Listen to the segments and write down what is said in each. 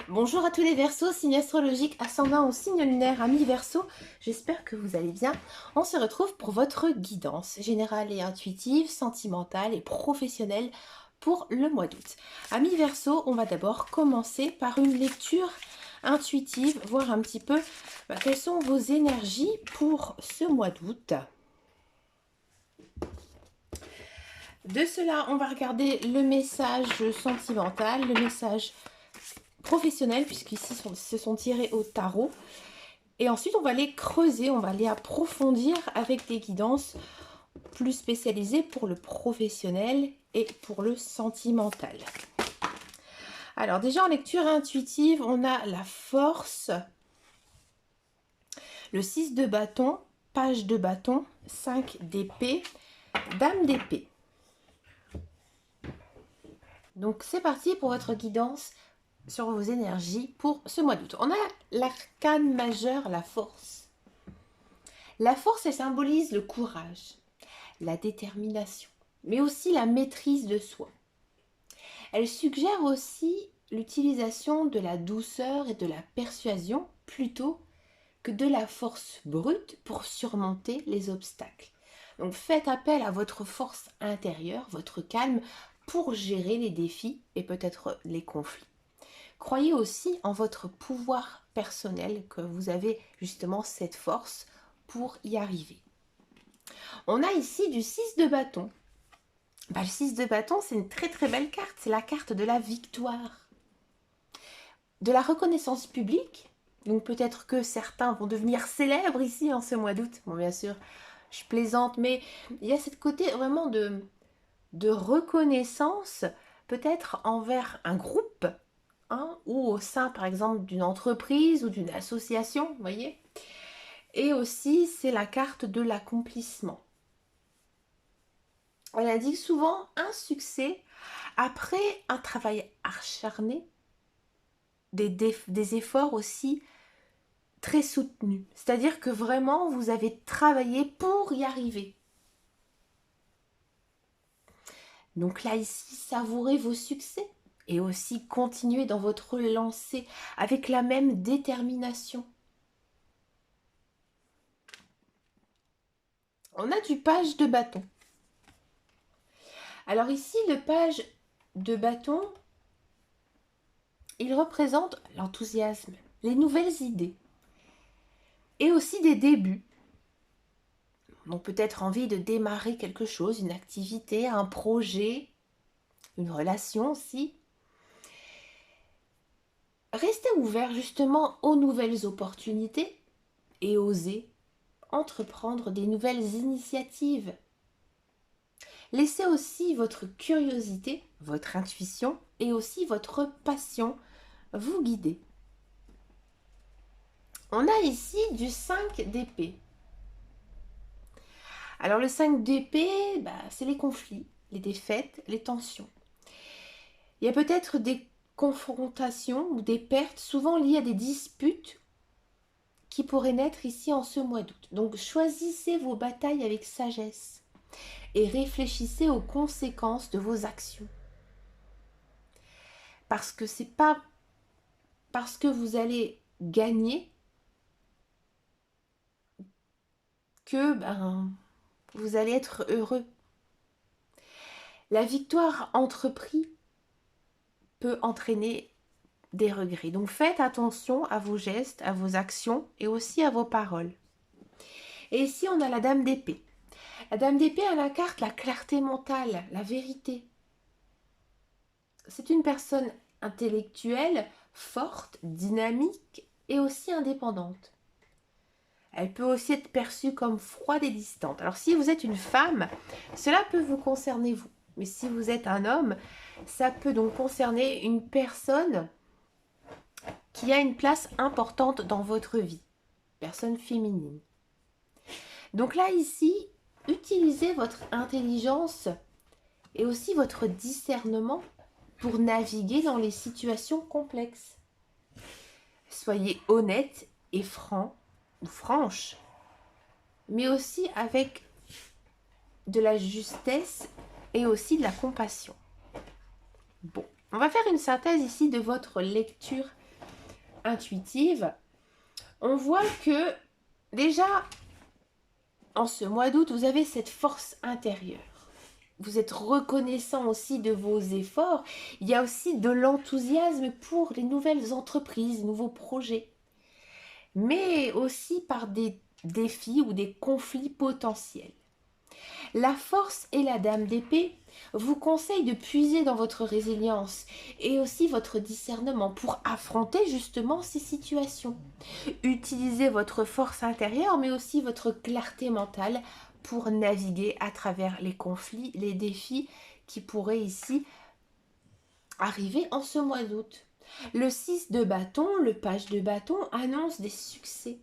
Bonjour à tous les Verseaux, signe astrologique, ascendant au signe lunaire, amis Verseaux, j'espère que vous allez bien. On se retrouve pour votre guidance générale et intuitive, sentimentale et professionnelle pour le mois d'août. Amis Verseaux, on va d'abord commencer par une lecture intuitive, voir un petit peu quelles sont vos énergies pour ce mois d'août. De cela, on va regarder le message sentimental, le message professionnel, puisqu'ici se sont tirés au tarot. Et ensuite, on va les creuser, on va les approfondir avec des guidances plus spécialisées pour le professionnel et pour le sentimental. Alors déjà, en lecture intuitive, on a la force, le 6 de bâton, page de bâton, 5 d'épée, dame d'épée. Donc c'est parti pour votre guidance sur vos énergies pour ce mois d'août. On a l'arcane majeur, la force. La force, elle symbolise le courage, la détermination, mais aussi la maîtrise de soi. Elle suggère aussi l'utilisation de la douceur et de la persuasion plutôt que de la force brute pour surmonter les obstacles. Donc faites appel à votre force intérieure, votre calme, pour gérer les défis et peut-être les conflits. Croyez aussi en votre pouvoir personnel, que vous avez justement cette force pour y arriver. On a ici du 6 de bâton. Le 6 de bâton, c'est une très très belle carte. C'est la carte de la victoire, de la reconnaissance publique. Donc peut-être que certains vont devenir célèbres ici en ce mois d'août. Bon, bien sûr, je plaisante, mais il y a cette côté vraiment de reconnaissance, peut-être envers un groupe, ou au sein par exemple d'une entreprise ou d'une association, vous voyez. Et aussi, c'est la carte de l'accomplissement. Elle indique souvent un succès après un travail acharné, des efforts aussi très soutenus. C'est-à-dire que vraiment, vous avez travaillé pour y arriver. Donc là, ici, savourez vos succès et aussi continuez dans votre lancée avec la même détermination. On a du page de bâton. Alors ici, le page de bâton, il représente l'enthousiasme, les nouvelles idées et aussi des débuts. Donc peut-être envie de démarrer quelque chose, une activité, un projet, une relation aussi. Restez ouvert justement aux nouvelles opportunités et osez entreprendre des nouvelles initiatives. Laissez aussi votre curiosité, votre intuition et aussi votre passion vous guider. On a ici du 5 d'épée. Alors le 5 d'épée, c'est les conflits, les défaites, les tensions. Il y a peut-être des confrontations ou des pertes souvent liées à des disputes qui pourraient naître ici en ce mois d'août. Donc choisissez vos batailles avec sagesse et réfléchissez aux conséquences de vos actions. Parce que c'est pas parce que vous allez gagner que vous allez être heureux. La victoire entreprise peut entraîner des regrets. Donc faites attention à vos gestes, à vos actions et aussi à vos paroles. Et ici, on a la dame d'épée. La dame d'épée a la carte la clarté mentale, la vérité. C'est une personne intellectuelle, forte, dynamique et aussi indépendante. Elle peut aussi être perçue comme froide et distante. Alors si vous êtes une femme, cela peut vous concerner vous. Mais si vous êtes un homme, ça peut donc concerner une personne qui a une place importante dans votre vie. Personne féminine. Donc là, ici, utilisez votre intelligence et aussi votre discernement pour naviguer dans les situations complexes. Soyez honnête et franc ou franche, mais aussi avec de la justesse et aussi de la compassion. Bon, on va faire une synthèse ici de votre lecture intuitive, on voit que déjà, en ce mois d'août, vous avez cette force intérieure. Vous êtes reconnaissant aussi de vos efforts. Il y a aussi de l'enthousiasme pour les nouvelles entreprises, nouveaux projets. Mais aussi par des défis ou des conflits potentiels. La force et la dame d'épée vous conseillent de puiser dans votre résilience et aussi votre discernement pour affronter justement ces situations. Utilisez votre force intérieure mais aussi votre clarté mentale pour naviguer à travers les conflits, les défis qui pourraient ici arriver en ce mois d'août. Le 6 de bâton, le page de bâton annonce des succès,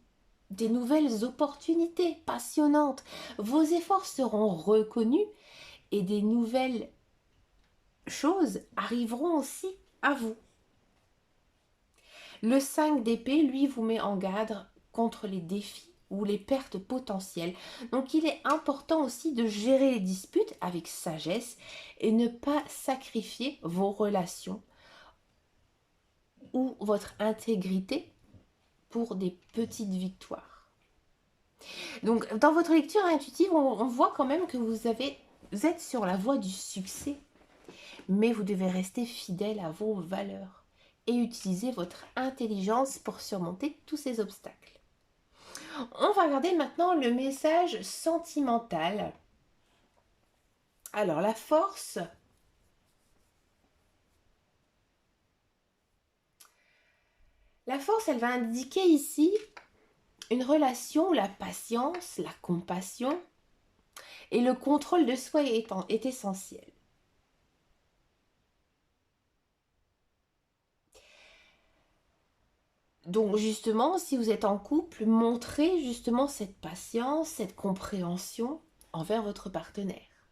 des nouvelles opportunités passionnantes. Vos efforts seront reconnus et des nouvelles choses arriveront aussi à vous. Le 5 d'épée, lui, vous met en garde contre les défis ou les pertes potentielles. Donc il est important aussi de gérer les disputes avec sagesse et ne pas sacrifier vos relations ou votre intégrité pour des petites victoires. Donc dans votre lecture intuitive, on voit quand même que vous êtes sur la voie du succès, mais vous devez rester fidèle à vos valeurs et utiliser votre intelligence pour surmonter tous ces obstacles. On va regarder maintenant le message sentimental. Alors la force, elle va indiquer ici une relation où la patience, la compassion et le contrôle de soi est essentiel. Donc justement, si vous êtes en couple, montrez justement cette patience, cette compréhension envers votre partenaire.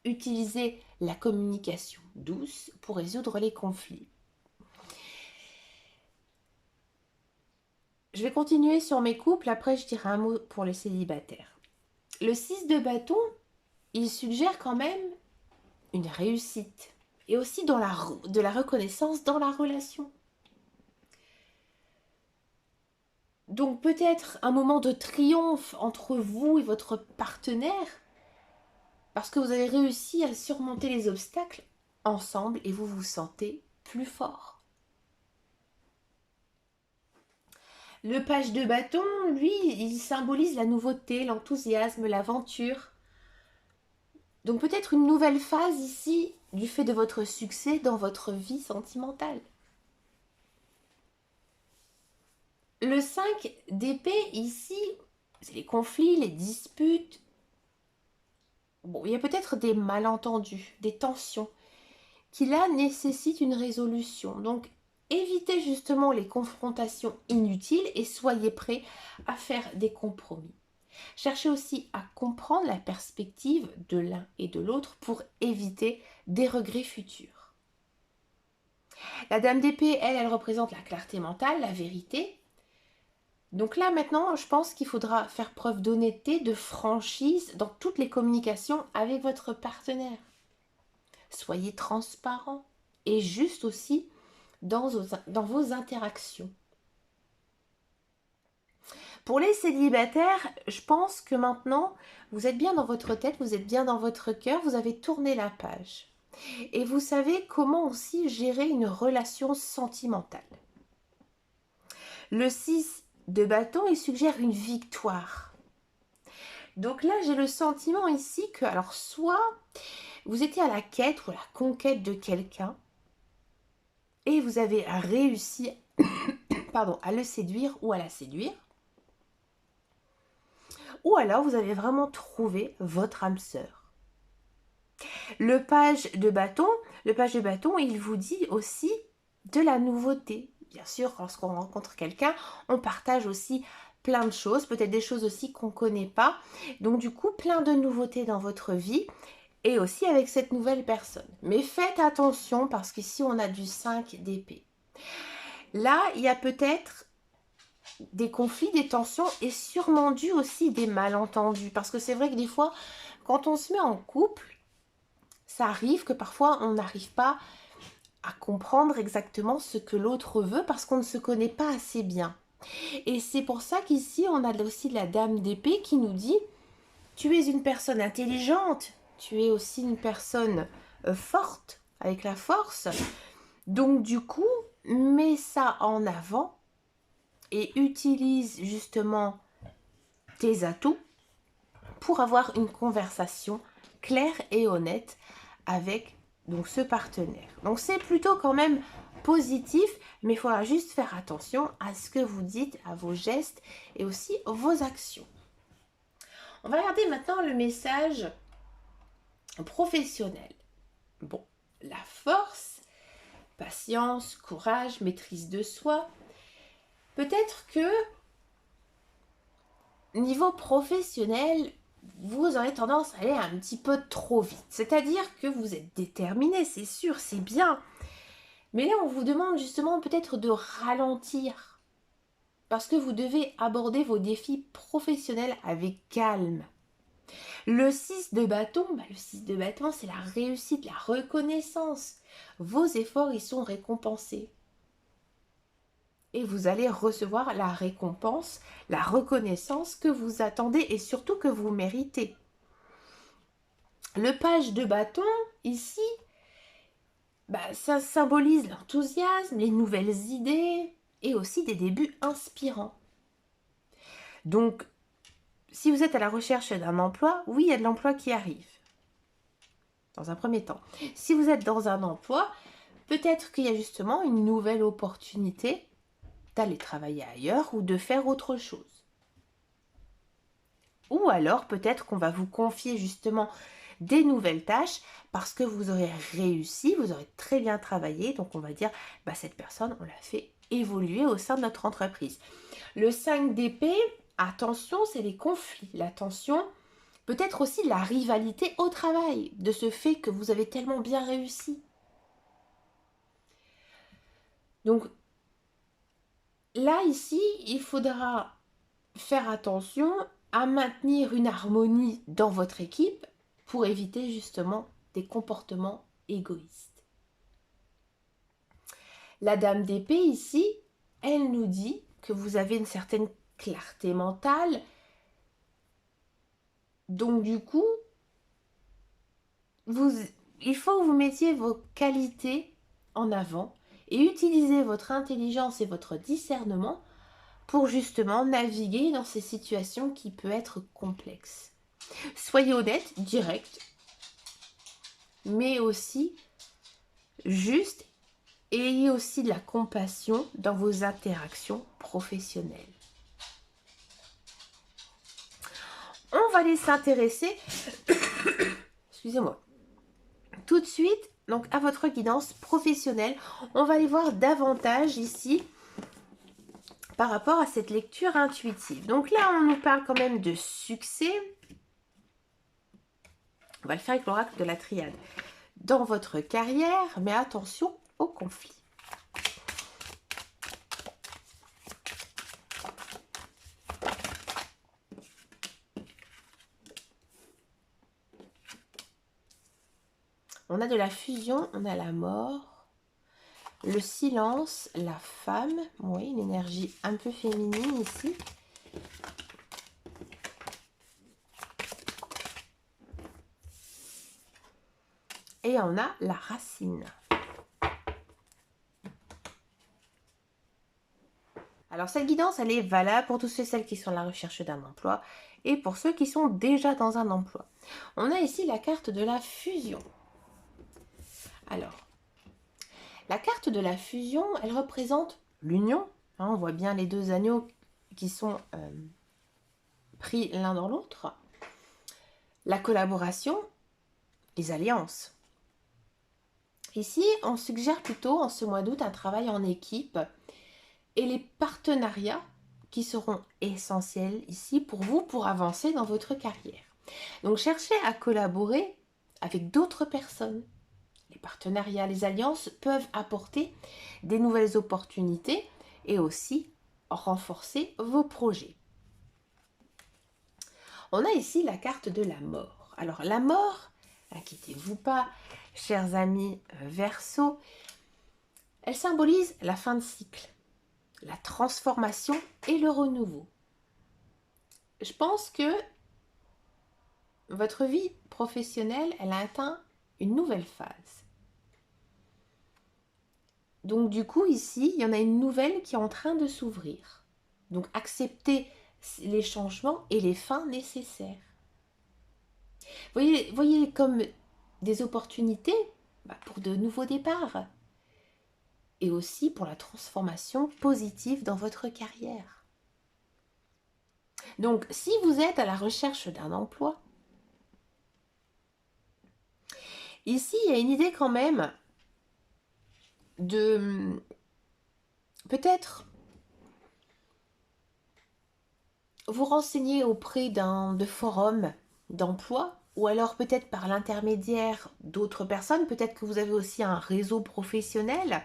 Utilisez la communication douce pour résoudre les conflits. Je vais continuer sur mes couples, après je dirai un mot pour les célibataires. Le 6 de bâton, il suggère quand même une réussite et aussi de la reconnaissance dans la relation. Donc peut-être un moment de triomphe entre vous et votre partenaire parce que vous avez réussi à surmonter les obstacles ensemble et vous vous sentez plus fort. Le page de bâton, lui, il symbolise la nouveauté, l'enthousiasme, l'aventure. Donc peut-être une nouvelle phase ici du fait de votre succès dans votre vie sentimentale. Le 5 d'épée ici, c'est les conflits, les disputes. Bon, il y a peut-être des malentendus, des tensions qui là nécessitent une résolution. Donc évitez justement les confrontations inutiles et soyez prêts à faire des compromis. Cherchez aussi à comprendre la perspective de l'un et de l'autre pour éviter des regrets futurs. La dame d'épée, elle représente la clarté mentale, la vérité. Donc là maintenant, je pense qu'il faudra faire preuve d'honnêteté, de franchise dans toutes les communications avec votre partenaire. Soyez transparent et juste aussi dans vos interactions. Pour les célibataires, je pense que maintenant, vous êtes bien dans votre tête, vous êtes bien dans votre cœur, vous avez tourné la page. Et vous savez comment aussi gérer une relation sentimentale. Le 6 de bâton, il suggère une victoire. Donc là, j'ai le sentiment ici que, alors soit vous étiez à la quête ou à la conquête de quelqu'un et vous avez réussi à le séduire ou à la séduire. Ou alors vous avez vraiment trouvé votre âme sœur. Le page de bâton, il vous dit aussi de la nouveauté. Bien sûr, lorsqu'on rencontre quelqu'un, on partage aussi plein de choses, peut-être des choses aussi qu'on ne connaît pas. Donc du coup, plein de nouveautés dans votre vie et aussi avec cette nouvelle personne. Mais faites attention parce qu'ici, on a du 5 d'épée. Là, il y a peut-être des conflits, des tensions et sûrement dû aussi des malentendus. Parce que c'est vrai que des fois, quand on se met en couple, ça arrive que parfois on n'arrive pas à comprendre exactement ce que l'autre veut parce qu'on ne se connaît pas assez bien. Et c'est pour ça qu'ici, on a aussi la dame d'épée qui nous dit « Tu es une personne intelligente, tu es aussi une personne forte, avec la force. Donc du coup, mets ça en avant et utilise justement tes atouts pour avoir une conversation claire et honnête avec donc ce partenaire. Donc c'est plutôt quand même positif, mais il faudra juste faire attention à ce que vous dites, à vos gestes et aussi vos actions. On va regarder maintenant le message professionnel. Bon, la force, patience, courage, maîtrise de soi. Peut-être que niveau professionnel, vous aurez tendance à aller un petit peu trop vite. C'est-à-dire que vous êtes déterminé, c'est sûr, c'est bien. Mais là, on vous demande justement peut-être de ralentir. Parce que vous devez aborder vos défis professionnels avec calme. Le 6 de bâton, le 6 de bâton, c'est la réussite, la reconnaissance. Vos efforts, ils sont récompensés. Et vous allez recevoir la récompense, la reconnaissance que vous attendez et surtout que vous méritez. Le page de bâton, ici, ça symbolise l'enthousiasme, les nouvelles idées et aussi des débuts inspirants. Donc, si vous êtes à la recherche d'un emploi, oui, il y a de l'emploi qui arrive, dans un premier temps. Si vous êtes dans un emploi, peut-être qu'il y a justement une nouvelle opportunité d'aller travailler ailleurs ou de faire autre chose. Ou alors, peut-être qu'on va vous confier justement des nouvelles tâches parce que vous aurez réussi, vous aurez très bien travaillé. Donc, on va dire, cette personne, on l'a fait évoluer au sein de notre entreprise. Le 5 d'épée, attention, c'est les conflits. La tension, peut-être aussi la rivalité au travail, de ce fait que vous avez tellement bien réussi. Donc, là, ici, il faudra faire attention à maintenir une harmonie dans votre équipe pour éviter justement des comportements égoïstes. La dame d'épée ici, elle nous dit que vous avez une certaine clarté mentale. Donc du coup, il faut que vous mettiez vos qualités en avant et utiliser votre intelligence et votre discernement pour justement naviguer dans ces situations qui peuvent être complexes. Soyez honnête, direct, mais aussi juste, et ayez aussi de la compassion dans vos interactions professionnelles. On va aller s'intéresser, excusez-moi, tout de suite donc à votre guidance professionnelle. On va aller voir davantage ici par rapport à cette lecture intuitive. Donc là, on nous parle quand même de succès. On va le faire avec l'oracle de la triade. Dans votre carrière, mais attention au conflit. On a de la fusion, on a la mort, le silence, la femme, oui, une énergie un peu féminine ici. Et on a la racine. Alors cette guidance, elle est valable pour tous ceux et celles qui sont à la recherche d'un emploi et pour ceux qui sont déjà dans un emploi. On a ici la carte de la fusion. Alors, la carte de la fusion, elle représente l'union. On voit bien les deux agneaux qui sont pris l'un dans l'autre. La collaboration, les alliances. Ici, on suggère plutôt en ce mois d'août un travail en équipe et les partenariats qui seront essentiels ici pour vous pour avancer dans votre carrière. Donc, cherchez à collaborer avec d'autres personnes. Les partenariats, les alliances peuvent apporter des nouvelles opportunités et aussi renforcer vos projets. On a ici la carte de la mort. Alors la mort, inquiétez-vous pas, chers amis Verseau, Elle symbolise la fin de cycle, la transformation et le renouveau. Je pense que votre vie professionnelle, elle a atteint une nouvelle phase. Donc du coup, ici, il y en a une nouvelle qui est en train de s'ouvrir. Donc acceptez les changements et les fins nécessaires. Voyez comme des opportunités pour de nouveaux départs et aussi pour la transformation positive dans votre carrière. Donc, si vous êtes à la recherche d'un emploi, ici, il y a une idée quand même de peut-être vous renseigner auprès de forums d'emploi ou alors peut-être par l'intermédiaire d'autres personnes, peut-être que vous avez aussi un réseau professionnel.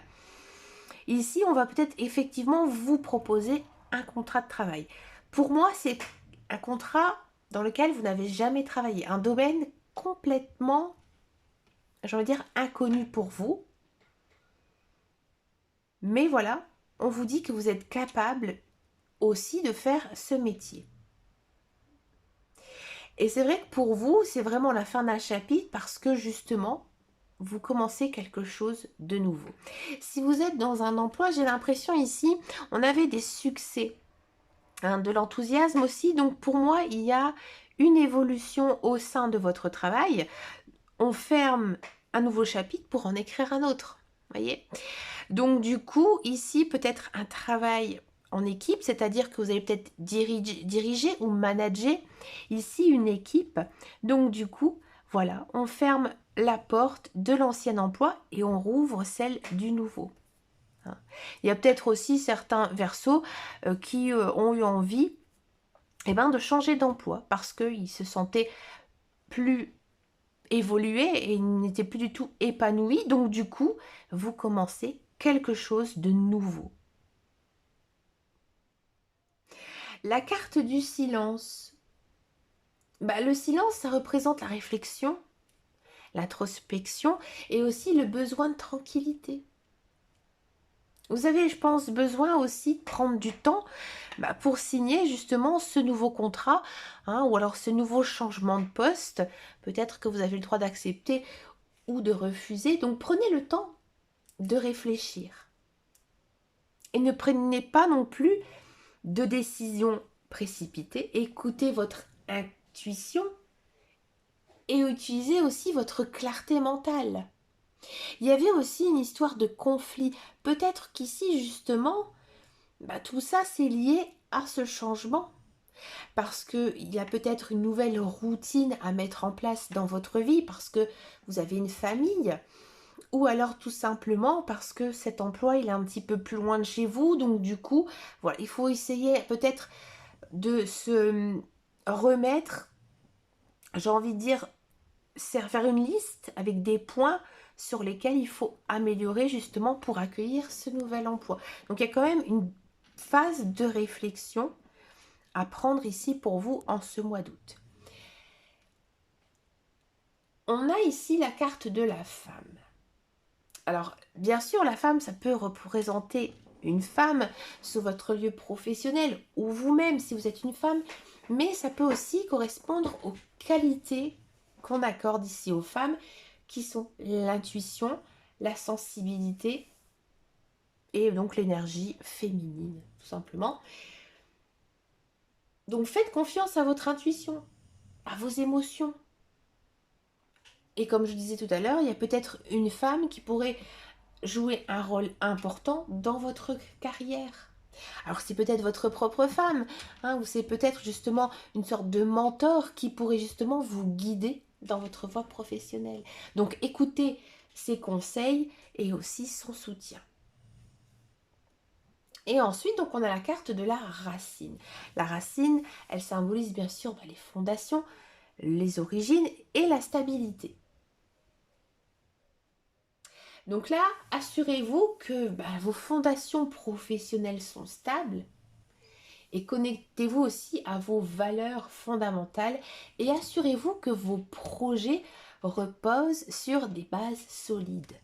Ici, on va peut-être effectivement vous proposer un contrat de travail. Pour moi, c'est un contrat dans lequel vous n'avez jamais travaillé, un domaine complètement, j'ai envie de dire, inconnu pour vous. Mais voilà, on vous dit que vous êtes capable aussi de faire ce métier. Et c'est vrai que pour vous, c'est vraiment la fin d'un chapitre parce que justement, vous commencez quelque chose de nouveau. Si vous êtes dans un emploi, j'ai l'impression ici, on avait des succès, de l'enthousiasme aussi. Donc pour moi, il y a une évolution au sein de votre travail. On ferme un nouveau chapitre pour en écrire un autre. Voyez ? Donc du coup, ici, peut-être un travail en équipe, c'est-à-dire que vous allez peut-être diriger ou manager ici une équipe. Donc du coup, voilà, on ferme la porte de l'ancien emploi et on rouvre celle du nouveau. Il y a peut-être aussi certains Verseaux qui ont eu envie de changer d'emploi parce qu'ils se sentaient plus évolués et ils n'étaient plus du tout épanouis. Donc du coup, vous commencez quelque chose de nouveau. La carte du silence. Le silence, ça représente la réflexion, l'introspection et aussi le besoin de tranquillité. Vous avez, je pense, besoin aussi de prendre du temps pour signer justement ce nouveau contrat ou alors ce nouveau changement de poste. Peut-être que vous avez le droit d'accepter ou de refuser. Donc prenez le temps de réfléchir. Et ne prenez pas non plus de décisions précipitées. Écoutez votre intuition et utilisez aussi votre clarté mentale. Il y avait aussi une histoire de conflit. Peut-être qu'ici, justement, tout ça, c'est lié à ce changement. Parce qu'il y a peut-être une nouvelle routine à mettre en place dans votre vie, parce que vous avez une famille, ou alors tout simplement parce que cet emploi, il est un petit peu plus loin de chez vous. Donc du coup, voilà, il faut essayer peut-être de se remettre, j'ai envie de dire, faire une liste avec des points sur lesquels il faut améliorer justement pour accueillir ce nouvel emploi. Donc il y a quand même une phase de réflexion à prendre ici pour vous en ce mois d'août. On a ici la carte de la femme. Alors bien sûr, la femme, ça peut représenter une femme sur votre lieu professionnel ou vous-même si vous êtes une femme, mais ça peut aussi correspondre aux qualités qu'on accorde ici aux femmes qui sont l'intuition, la sensibilité et donc l'énergie féminine, tout simplement. Donc faites confiance à votre intuition, à vos émotions. Et comme je disais tout à l'heure, il y a peut-être une femme qui pourrait jouer un rôle important dans votre carrière. Alors c'est peut-être votre propre femme, ou c'est peut-être justement une sorte de mentor qui pourrait justement vous guider dans votre voie professionnelle. Donc écoutez ses conseils et aussi son soutien. Et ensuite, donc, on a la carte de la racine. La racine, elle symbolise bien sûr les fondations, les origines et la stabilité. Donc là, assurez-vous que vos fondations professionnelles sont stables et connectez-vous aussi à vos valeurs fondamentales et assurez-vous que vos projets reposent sur des bases solides.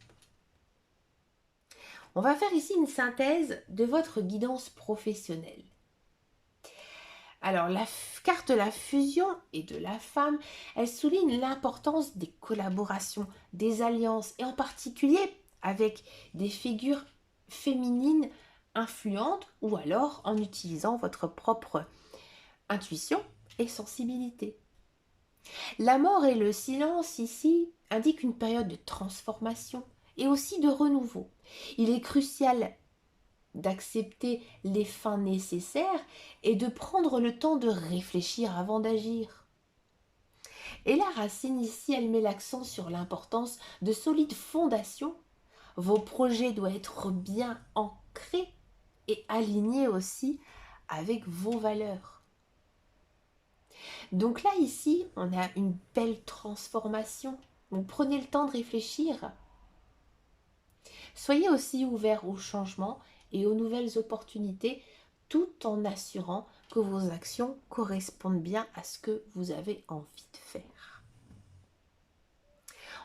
On va faire ici une synthèse de votre guidance professionnelle. Alors, la carte de la fusion et de la femme, elle souligne l'importance des collaborations, des alliances, et en particulier avec des figures féminines influentes ou alors en utilisant votre propre intuition et sensibilité. La mort et le silence ici indiquent une période de transformation et aussi de renouveau. Il est crucial d'accepter les fins nécessaires et de prendre le temps de réfléchir avant d'agir. Et la racine ici, elle met l'accent sur l'importance de solides fondations. Vos projets doivent être bien ancrés et alignés aussi avec vos valeurs. Donc là, ici, on a une belle transformation. Donc prenez le temps de réfléchir. Soyez aussi ouverts au changement et aux nouvelles opportunités, tout en assurant que vos actions correspondent bien à ce que vous avez envie de faire.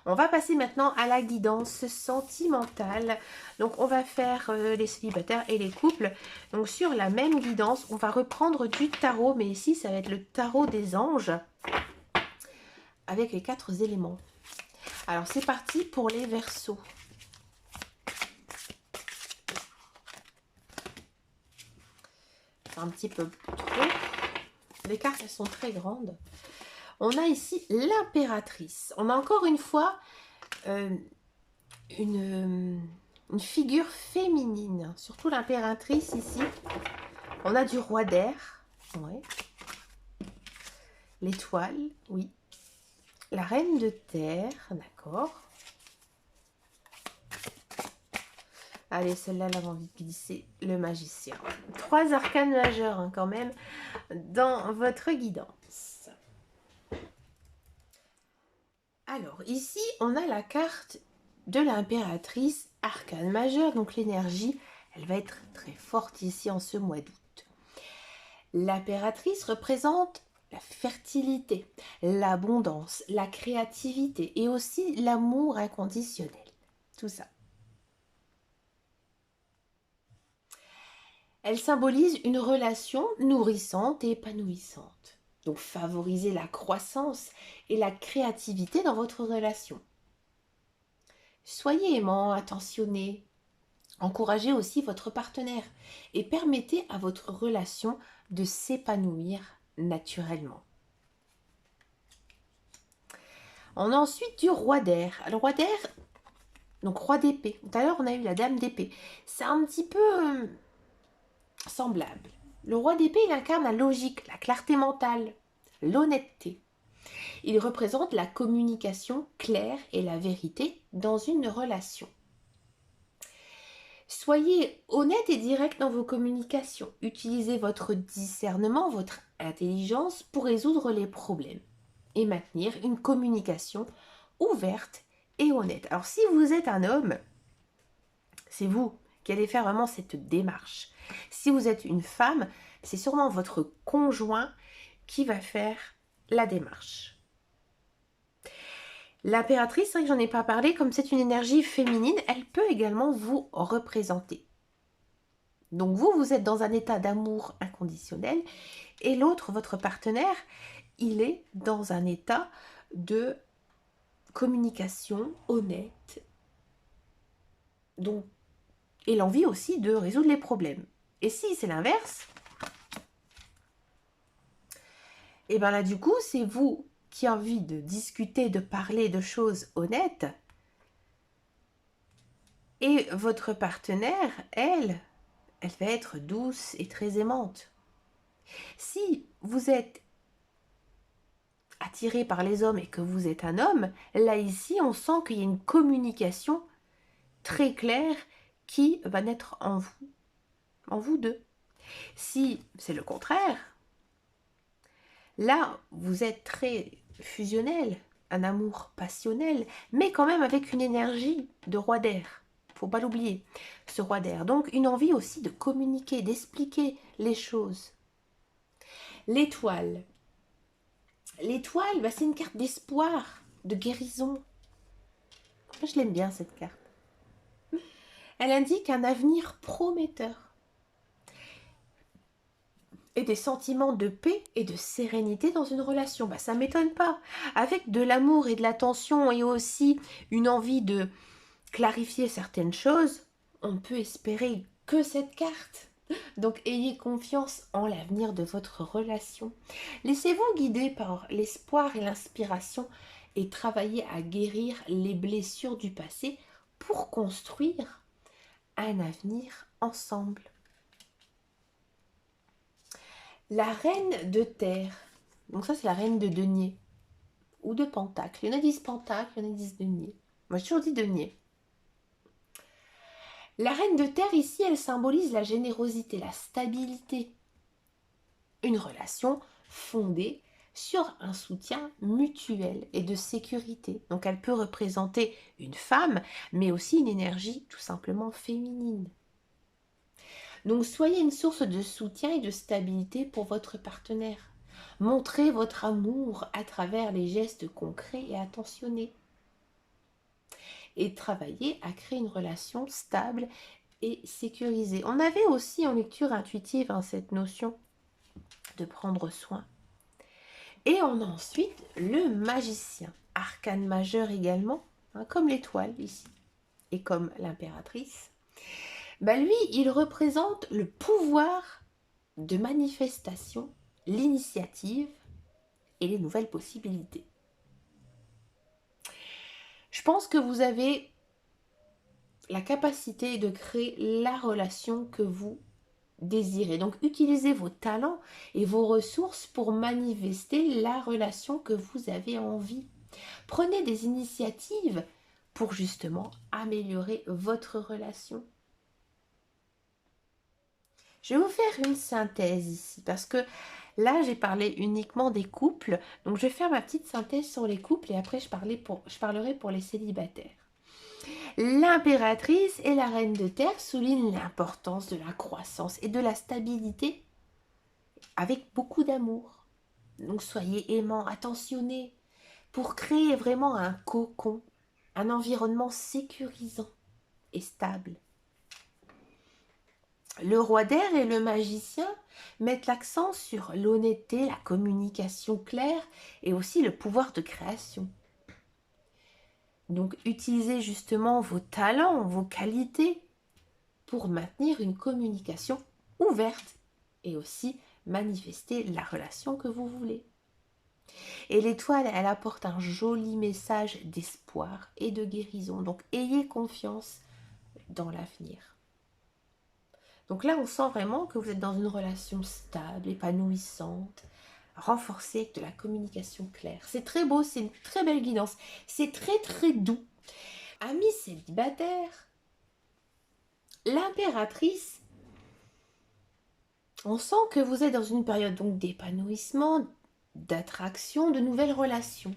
On va passer maintenant à la guidance sentimentale. Donc on va faire les célibataires et les couples. Donc sur la même guidance, on va reprendre du tarot, mais ici ça va être le tarot des anges avec les 4 éléments. Alors c'est parti pour les Verseaux. Un petit peu trop. Les cartes, elles sont très grandes. On a ici l'impératrice. On a encore une fois une figure féminine. Surtout l'impératrice ici. On a du roi d'air. Ouais. L'étoile, oui. La reine de terre, d'accord. Allez, celle-là, elle avait envie de glisser. Le magicien. 3 arcanes majeurs hein, quand même dans votre guidance. Alors, ici, on a la carte de l'impératrice, arcane majeur. Donc, l'énergie, elle va être très forte ici en ce mois d'août. L'impératrice représente la fertilité, l'abondance, la créativité et aussi l'amour inconditionnel. Tout ça. Elle symbolise une relation nourrissante et épanouissante. Donc favorisez la croissance et la créativité dans votre relation. Soyez aimant, attentionné. Encouragez aussi votre partenaire et permettez à votre relation de s'épanouir naturellement. On a ensuite du roi d'air. Le roi d'air, donc roi d'épée. Tout à l'heure, on a eu la dame d'épée. C'est un petit peu semblable. Le roi d'épée, il incarne la logique, la clarté mentale, l'honnêteté. Il représente la communication claire et la vérité dans une relation. Soyez honnête et direct dans vos communications. Utilisez votre discernement, votre intelligence pour résoudre les problèmes et maintenir une communication ouverte et honnête. Alors si vous êtes un homme, c'est vous qui allez faire vraiment cette démarche. Si vous êtes une femme, c'est sûrement votre conjoint qui va faire la démarche. L'impératrice, c'est vrai que j'en ai pas parlé, comme c'est une énergie féminine, elle peut également vous représenter. Donc vous êtes dans un état d'amour inconditionnel et l'autre, votre partenaire, il est dans un état de communication honnête. Donc, et l'envie aussi de résoudre les problèmes. Et si c'est l'inverse, et bien là du coup, c'est vous qui avez envie de discuter, de parler de choses honnêtes, et votre partenaire, elle va être douce et très aimante. Si vous êtes attiré par les hommes et que vous êtes un homme, là ici, on sent qu'il y a une communication très claire qui va naître en vous deux. Si c'est le contraire, là, vous êtes très fusionnel, un amour passionnel, mais quand même avec une énergie de roi d'air. Faut pas l'oublier, ce roi d'air. Donc, une envie aussi de communiquer, d'expliquer les choses. L'étoile. L'étoile, c'est une carte d'espoir, de guérison. Moi, je l'aime bien, cette carte. Elle indique un avenir prometteur et des sentiments de paix et de sérénité dans une relation. Bah, ça ne m'étonne pas. Avec de l'amour et de l'attention et aussi une envie de clarifier certaines choses, on ne peut espérer que cette carte. Donc ayez confiance en l'avenir de votre relation. Laissez-vous guider par l'espoir et l'inspiration et travaillez à guérir les blessures du passé pour construire un avenir ensemble. La reine de terre. Donc ça, c'est la reine de denier ou de pentacle. Il y en a 10 pentacles, il y en a 10 deniers. Moi, j'ai toujours dit denier. La reine de terre, ici, elle symbolise la générosité, la stabilité. Une relation fondée sur un soutien mutuel et de sécurité. Donc elle peut représenter une femme, mais aussi une énergie tout simplement féminine. Donc soyez une source de soutien et de stabilité pour votre partenaire. Montrez votre amour à travers les gestes concrets et attentionnés. Et travaillez à créer une relation stable et sécurisée. On avait aussi en lecture intuitive cette notion de prendre soin. Et on a ensuite le magicien, arcane majeur également, comme l'étoile ici, et comme l'impératrice. Lui, il représente le pouvoir de manifestation, l'initiative et les nouvelles possibilités. Je pense que vous avez la capacité de créer la relation que vous désirez. Donc, utilisez vos talents et vos ressources pour manifester la relation que vous avez envie. Prenez des initiatives pour justement améliorer votre relation. Je vais vous faire une synthèse ici parce que là, j'ai parlé uniquement des couples. Donc, je vais faire ma petite synthèse sur les couples et après, je parlerai pour les célibataires. L'impératrice et la reine de terre soulignent l'importance de la croissance et de la stabilité avec beaucoup d'amour. Donc, soyez aimants, attentionnés pour créer vraiment un cocon, un environnement sécurisant et stable. Le roi d'air et le magicien mettent l'accent sur l'honnêteté, la communication claire et aussi le pouvoir de création. Donc, utilisez justement vos talents, vos qualités pour maintenir une communication ouverte et aussi manifester la relation que vous voulez. Et l'étoile, elle apporte un joli message d'espoir et de guérison. Donc, ayez confiance dans l'avenir. Donc là, on sent vraiment que vous êtes dans une relation stable, épanouissante, renforcée avec de la communication claire. C'est très beau, c'est une très belle guidance. C'est très très doux. Amis célibataires, l'impératrice, on sent que vous êtes dans une période donc d'épanouissement, d'attraction, de nouvelles relations.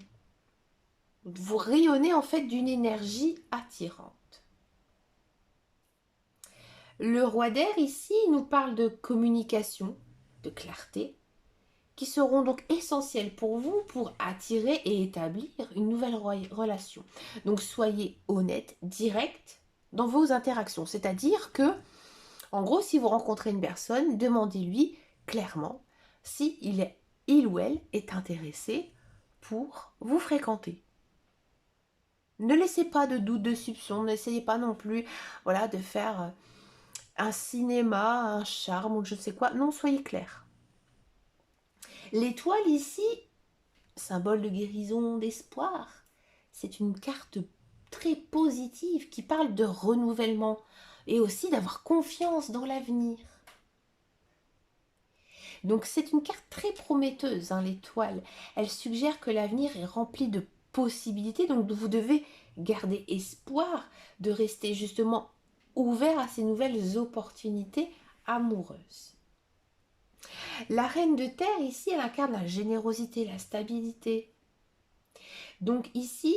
Vous rayonnez en fait d'une énergie attirante. Le roi d'air ici nous parle de communication, de clarté, qui seront donc essentielles pour vous pour attirer et établir une nouvelle relation. Donc soyez honnête, direct dans vos interactions. C'est-à-dire que, en gros, si vous rencontrez une personne, demandez-lui clairement si il ou elle est intéressé pour vous fréquenter. Ne laissez pas de doute, de soupçon, n'essayez pas non plus de faire un cinéma, un charme ou je ne sais quoi. Non, soyez clair. L'étoile ici, symbole de guérison, d'espoir, c'est une carte très positive qui parle de renouvellement et aussi d'avoir confiance dans l'avenir. Donc c'est une carte très prometteuse, l'étoile. Elle suggère que l'avenir est rempli de possibilités, donc vous devez garder espoir de rester justement ouvert à ces nouvelles opportunités amoureuses. La reine de terre, ici, elle incarne la générosité, la stabilité. Donc ici,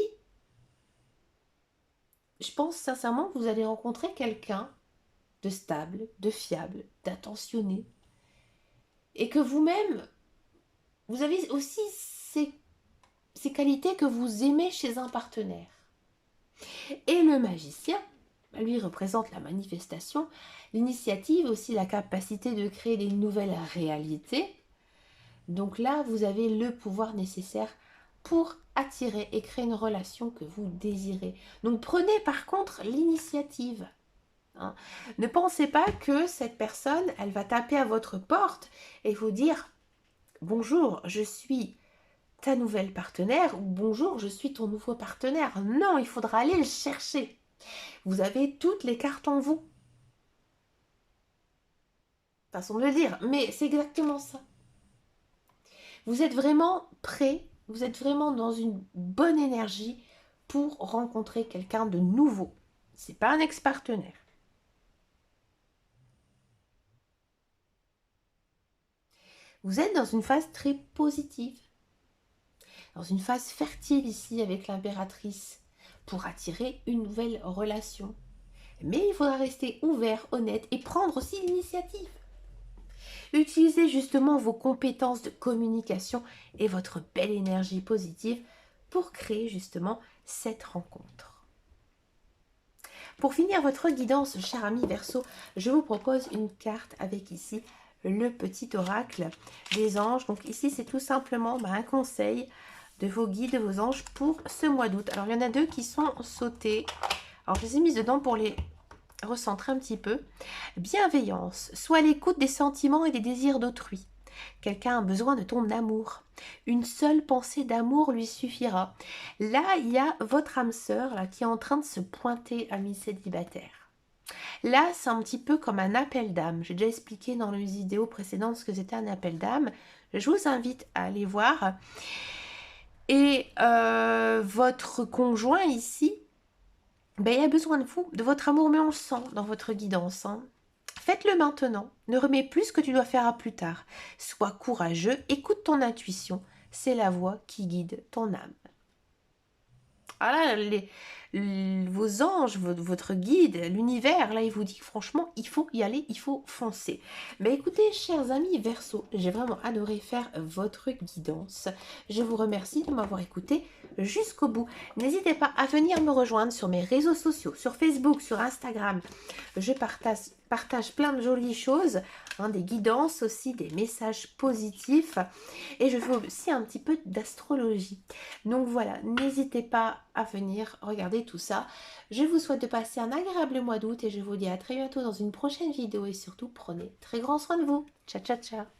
je pense sincèrement que vous allez rencontrer quelqu'un de stable, de fiable, d'attentionné. Et que vous-même, vous avez aussi ces qualités que vous aimez chez un partenaire. Et le magicien, lui représente la manifestation, l'initiative, aussi la capacité de créer des nouvelles réalités. Donc là, vous avez le pouvoir nécessaire pour attirer et créer une relation que vous désirez. Donc prenez par contre l'initiative. Hein. Ne pensez pas que cette personne, elle va taper à votre porte et vous dire « Bonjour, je suis ta nouvelle partenaire » ou « Bonjour, je suis ton nouveau partenaire ». Non, il faudra aller le chercher. Vous avez toutes les cartes en vous. Façon de le dire, mais c'est exactement ça. Vous êtes vraiment prêt, vous êtes vraiment dans une bonne énergie pour rencontrer quelqu'un de nouveau. C'est pas un ex-partenaire. Vous êtes dans une phase très positive, dans une phase fertile ici avec l'impératrice, pour attirer une nouvelle relation. Mais il faudra rester ouvert, honnête et prendre aussi l'initiative. Utilisez justement vos compétences de communication et votre belle énergie positive pour créer justement cette rencontre. Pour finir votre guidance, cher ami Verseau, je vous propose une carte avec ici le petit oracle des anges. Donc ici, c'est tout simplement un conseil de vos guides, de vos anges pour ce mois d'août. Alors, il y en a deux qui sont sautés. Alors, je les ai mises dedans pour les recentrer un petit peu. Bienveillance, soit l'écoute des sentiments et des désirs d'autrui. Quelqu'un a besoin de ton amour. Une seule pensée d'amour lui suffira. Là, il y a votre âme sœur là, qui est en train de se pointer, amis célibataires. Là, c'est un petit peu comme un appel d'âme. J'ai déjà expliqué dans les vidéos précédentes ce que c'était un appel d'âme. Je vous invite à aller voir. Et votre conjoint ici, il a besoin de vous, de votre amour, mais on le sent dans votre guidance. Hein. Faites-le maintenant. Ne remets plus ce que tu dois faire à plus tard. Sois courageux, écoute ton intuition. C'est la voix qui guide ton âme. Ah là, vos anges, votre guide, l'univers, là, il vous dit franchement, il faut y aller, il faut foncer. Mais écoutez, chers amis Verseau, j'ai vraiment adoré faire votre guidance. Je vous remercie de m'avoir écouté jusqu'au bout. N'hésitez pas à venir me rejoindre sur mes réseaux sociaux, sur Facebook, sur Instagram. Je partage plein de jolies choses, des guidances aussi, des messages positifs. Et je fais aussi un petit peu d'astrologie. Donc voilà, n'hésitez pas à venir regarder tout ça. Je vous souhaite de passer un agréable mois d'août et je vous dis à très bientôt dans une prochaine vidéo et surtout prenez très grand soin de vous. Ciao, ciao, ciao.